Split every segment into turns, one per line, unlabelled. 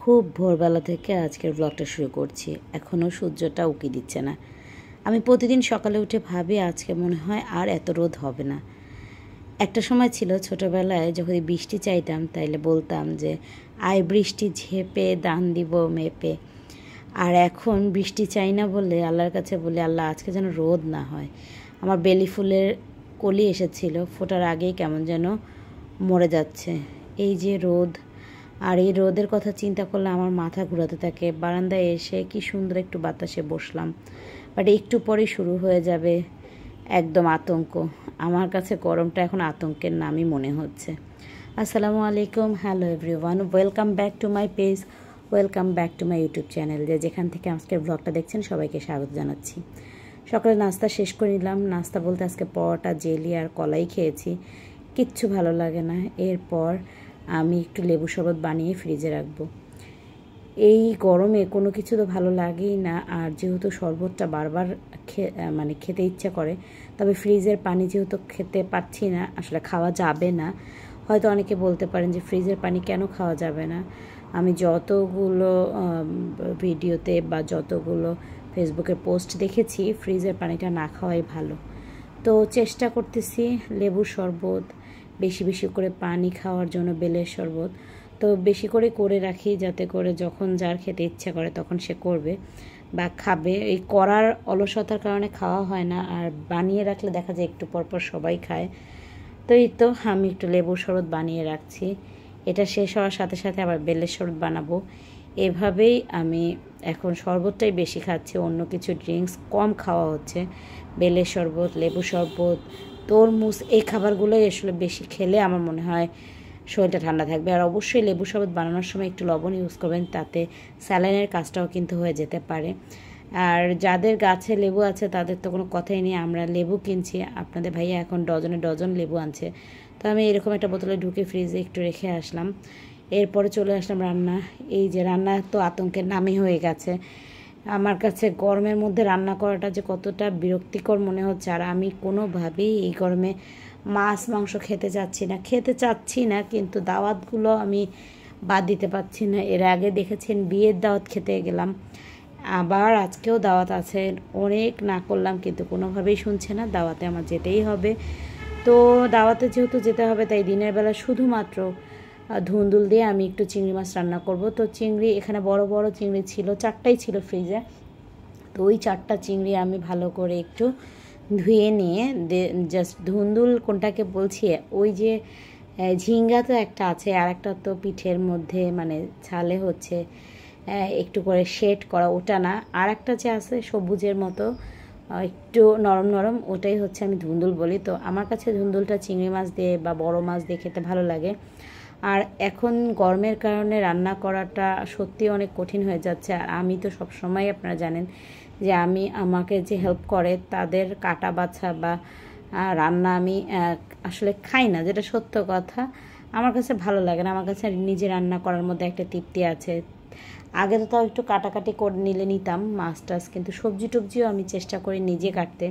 খুব ভোরবেলা থেকে আজকের ব্লগটা শুরু করছি। এখনও সূর্যটা উঁকি দিচ্ছে না। আমি প্রতিদিন সকালে উঠে ভাবি আজকে মনে হয় আর এত রোদ হবে না। একটা সময় ছিল ছোটোবেলায় যখন বৃষ্টি চাইতাম তাইলে বলতাম যে আয় বৃষ্টি ঝেপে দান দিব মেপে। আর এখন বৃষ্টি চাই না বলে আল্লাহর কাছে বলি, আল্লাহ আজকে যেন রোদ না হয়। আমার বেলি ফুলের কলি এসেছিল, ফোটার আগেই কেমন যেন মরে যাচ্ছে। এই যে রোদ, আর এই রোদের কথা চিন্তা করলে আমার মাথা ঘোরাতে থাকে। বারান্দায় এসে কি সুন্দর একটু বাতাসে বসলাম, বাট একটু পরেই শুরু হয়ে যাবে একদম আতঙ্ক। আমার কাছে গরমটা এখন আতঙ্কের নামই মনে হচ্ছে। আসসালামু আলাইকুম, hello everyone, welcome back to my page, welcome back to my YouTube channel. যেখান থেকে আজকের ব্লগটা দেখছেন সবাইকে স্বাগত জানাচ্ছি। সকালে নাস্তা শেষ করে নিলাম। নাস্তা বলতে আজকে পরোটা, জেলি আর কলাই খেয়েছি, কিচ্ছু ভালো লাগে না। এরপর আমি একটু লেবু শরবত বানিয়ে ফ্রিজে রাখবো। এই গরমে কোনো কিছু তো ভালো লাগেই না, আর যেহেতু শরবতটা বারবার খেতে ইচ্ছা করে, তবে ফ্রিজের পানি যেহেতু খেতে পাচ্ছি না, আসলে খাওয়া যাবে না। হয়তো অনেকে বলতে পারেন যে ফ্রিজের পানি কেন খাওয়া যাবে না। আমি যতগুলো ভিডিওতে বা যতগুলো ফেসবুকে পোস্ট দেখেছি, ফ্রিজের পানিটা না খাওয়াই ভালো। তো চেষ্টা করতেছি লেবুর শরবত, বেশি বেশি করে পানি খাওয়ার জন্য বেলের শরবত তো বেশি করে রাখি, যাতে করে যখন যার খেতে ইচ্ছা করে তখন সে করবে বা খাবে। এই করার অলসতার কারণে খাওয়া হয় না, আর বানিয়ে রাখলে দেখা যায় একটু পরপর সবাই খায়। তো এই তো আমি একটু লেবুর শরবত বানিয়ে রাখছি। এটা শেষ হওয়ার সাথে সাথে আবার বেলের শরবত বানাবো। এভাবেই আমি এখন শরবতটাই বেশি খাচ্ছি, অন্য কিছু ড্রিঙ্কস কম খাওয়া হচ্ছে। বেলের শরবত, লেবু শরবত, তরমুজ, এই খাবারগুলোই আসলে বেশি খেলে আমার মনে হয় শরীরটা ঠান্ডা থাকবে। আর অবশ্যই লেবু শরবত বানানোর সময় একটু লবণ ইউজ করবেন, তাতে স্যালাইনের কাজটাও কিন্তু হয়ে যেতে পারে। আর যাদের গাছে লেবু আছে তাদের তো কোনো কথাই নেই। আমরা লেবু কিনছি, আপনাদের ভাইয়া এখন ডজনে ডজন লেবু আনছে। তো আমি এরকম একটা বোতলে ঢুকে ফ্রিজে একটু রেখে আসলাম। এরপরে চলে আসলাম রান্না। এই যে রান্না তো আতঙ্কের নামই হয়ে গেছে আমার কাছে। গরমের মধ্যে রান্না করাটা যে কতটা বিরক্তিকর মনে হচ্ছে, আর আমি কোনোভাবেই এই গরমে মাছ মাংস খেতে চাচ্ছি না, কিন্তু দাওয়াতগুলো আমি বাদ দিতে পারছি না। এর আগে দেখেছেন বিয়ের দাওয়াত খেতে গেলাম, আবার আজকেও দাওয়াত আছে। অনেক না করলাম কিন্তু কোনোভাবেই শুনছে না, দাওয়াতে আমার যেতেই হবে। তো দাওয়াতে যেহেতু যেতে হবে, তাই দিনের বেলা শুধুমাত্র ধুন্দুল দিয়ে আমি একটু চিংড়ি মাছ রান্না করব। তো চিংড়ি এখানে বড় বড় চিংড়ি ছিল, 4টাই ছিল ফ্রিজে। তো ওই 4টা চিংড়ি আমি ভালো করে একটু ধুয়ে নিয়ে জাস্ট ধুন্দুল কোনটাকে বলছি, ওই যে ঝিঙ্গা তো একটা আছে, আর একটা তো পিঠের মধ্যে মানে ছালে হচ্ছে একটু করে শেড করা, ওটা না। আর একটা যে আছে সবুজের মতো একটু নরম নরম, ওটাই হচ্ছে আমি ধুন্দুল বলি। তো আমার কাছে ধুন্দুলটা চিংড়ি মাছ দিয়ে বা বড় মাছ দিয়ে খেতে ভালো লাগে। আর এখন গরমের কারণে রান্না করাটা সত্যি অনেক কঠিন হয়ে যাচ্ছে। আর আমি তো সবসময় আপনারা জানেন যে আমাকে যে হেল্প করে তাদের কাটা বাছা বা রান্না আমি আসলে খাই না, যেটা সত্য কথা। আমার কাছে ভালো লাগে না। আমার কাছে নিজে রান্না করার মধ্যে একটা তৃপ্তি আছে। আগে তো তাও একটু কাটাকাটি করে নিতাম মাছ টাছ, কিন্তু সবজি টবজিও আমি চেষ্টা করি নিজে কাটতে।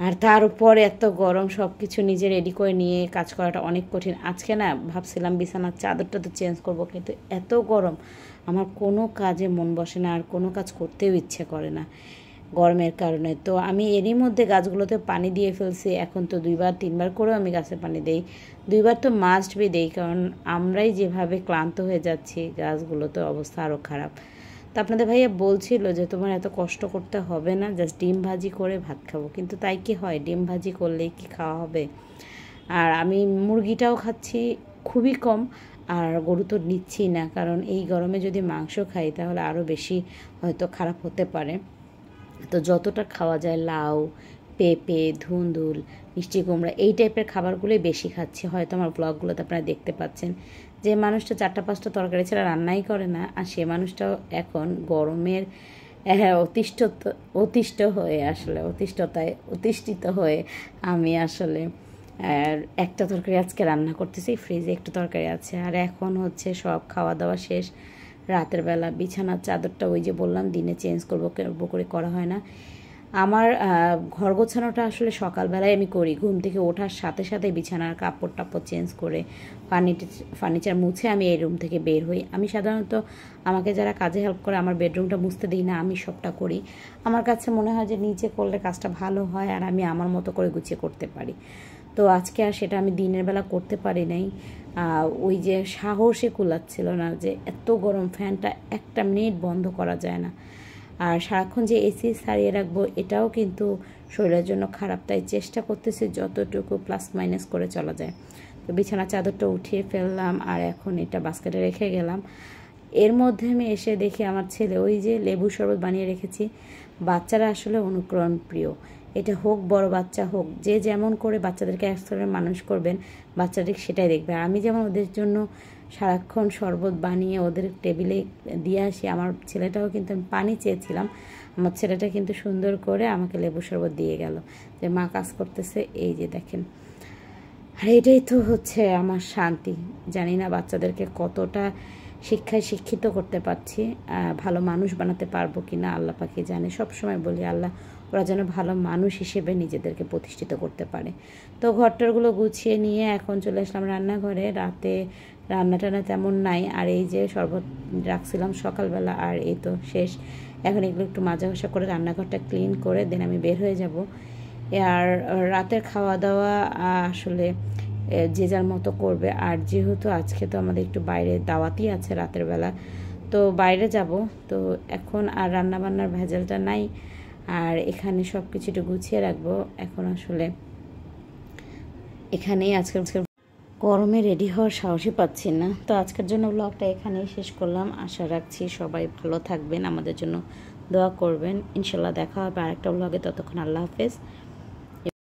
আর তার উপর এত গরম, সব কিছু নিজে রেডি করে নিয়ে কাজ করাটা অনেক কঠিন। আজকে না ভাবছিলাম বিছানার চাদরটা তো চেঞ্জ করব, কিন্তু এত গরম আমার কোনো কাজে মন বসে না, আর কোনো কাজ করতেও ইচ্ছে করে না গরমের কারণে। তো আমি এরই মধ্যে গাছগুলোতে পানি দিয়ে ফেলছি। এখন তো 2-3বার করেও আমি গাছে পানি দেই। 2বার তো মাস্ট বি দেই, কারণ আমরাই যেভাবে ক্লান্ত হয়ে যাচ্ছি, গাছগুলোতে অবস্থা আরও খারাপ। তো আপনাদের ভাইয়া বলছিল যে তোমার এত কষ্ট করতে হবে না, জাস্ট ডিম ভাজি করে ভাত খাবো। কিন্তু তাই কি হয়? ডিম ভাজি করলেই কি খাওয়া হবে? আর আমি মুরগিটাও খাচ্ছি খুবই কম, আর গরু তো নিচ্ছি না, কারণ এই গরমে যদি মাংস খাই তাহলে আরও বেশি হয়তো খারাপ হতে পারে। তো যতটা খাওয়া যায় লাউ, পেঁপে, ধুন্দুল, মিষ্টি কুমড়া, এই টাইপের খাবারগুলোই বেশি খাচ্ছি। হয়তো আমার ব্লগগুলোতে আপনারা দেখতে পাচ্ছেন যে মানুষটা 4টা-5টা তরকারি ছাড়া রান্নাই করে না, আর সে মানুষটাও এখন গরমের অতিষ্ঠিত হয়ে আমি আসলে একটা তরকারি আজকে রান্না করতেছি। ফ্রিজে একটু তরকারি আছে, আর এখন হচ্ছে সব খাওয়া দাওয়া শেষ। রাতের বেলা বিছানার চাদরটা ওই যে বললাম দিনে চেঞ্জ করবো করে করা হয় না। আমার ঘর গোছানোটা আসলে সকালবেলায় আমি করি। ঘুম থেকে ওঠার সাথে সাথে বিছানার কাপড় টাপড় চেঞ্জ করে ফার্নিচার মুছে আমি এই রুম থেকে বের হই। আমি সাধারণত আমাকে যারা কাজে হেল্প করে আমার বেডরুমটা মুছতে দিই না, আমি সবটা করি। আমার কাছে মনে হয় যে নিচে করলে কাজটা ভালো হয় আর আমি আমার মতো করে গুছিয়ে করতে পারি। তো আজকে আর সেটা আমি দিনের বেলা করতে পারি নাই। ওই যে সাহসে কুলাচ্ছিল না, যে এত গরম, ফ্যানটা একটা মিনিট বন্ধ করা যায় না। আর সারাক্ষণ যে এসি সারিয়ে রাখবো এটাও কিন্তু শরীরের জন্য খারাপ, তাই চেষ্টা করতেছি যতটুকু প্লাস মাইনাস করে চলা যায়। তো বিছানা চাদরটা উঠিয়ে ফেললাম আর এখন এটা বাস্কেটে রেখে গেলাম। এর মধ্যে আমি এসে দেখি আমার ছেলে ওই যে লেবু শরবত বানিয়ে রেখেছি। বাচ্চারা আসলে অনুকরণ প্রিয়, এটা হোক বড় বাচ্চা হোক, যে যেমন করে বাচ্চাদেরকে একসাথে মানুষ করবেন বাচ্চাদের সেটাই দেখবে। আমি যেমন ওদের জন্য সারাক্ষণ শরবত বানিয়ে ওদের টেবিলে দিয়ে আসি, আমার ছেলেটাও কিন্তু, আমি পানি চেয়েছিলাম, আমার ছেলেটা কিন্তু সুন্দর করে আমাকে লেবু শরবত দিয়ে গেল, যে মা কাজ করতেছে, এই যে দেখেন। আর এটাই তো হচ্ছে আমার শান্তি। জানি না বাচ্চাদেরকে কতটা শিক্ষায় শিক্ষিত করতে পারছি, ভালো মানুষ বানাতে পারবো কি না আল্লাহ পাকি জানে। সবসময় বলি আল্লাহ ওরা যেন ভালো মানুষ হিসেবে নিজেদেরকে প্রতিষ্ঠিত করতে পারে। তো ঘরটারগুলো গুছিয়ে নিয়ে এখন চলে আসলাম রান্নাঘরে। রাতে রান্না টান্না তেমন নাই, আর এই যে শরবত রাখছিলাম সকালবেলা, আর এই তো শেষ। এখন এগুলো একটু মাজা ঘষা করে রান্নাঘরটা ক্লিন করে দেন আমি বের হয়ে যাব। আর রাতের খাওয়া দাওয়া আসলে যে যার মতো করবে। আর যেহেতু আজকে তো আমাদের একটু বাইরে দাওয়াতই আছে রাতের বেলা, তো বাইরে যাব। তো এখন আর রান্নাবান্নার ভেজালটা নাই, আর এখানে সব কিছু একটু গুছিয়ে রাখবো। এখন আসলে এখানেই আজকের গরমে রেডি হওয়ার সাহসই পাচ্ছি না। তো আজকের জন্য ব্লগটা এখানেই শেষ করলাম। আশা রাখছি সবাই ভালো থাকবেন, আমাদের জন্য দোয়া করবেন। ইনশাল্লাহ দেখা হবে আরেকটা ব্লগে। ততক্ষণ আল্লাহ হাফেজ।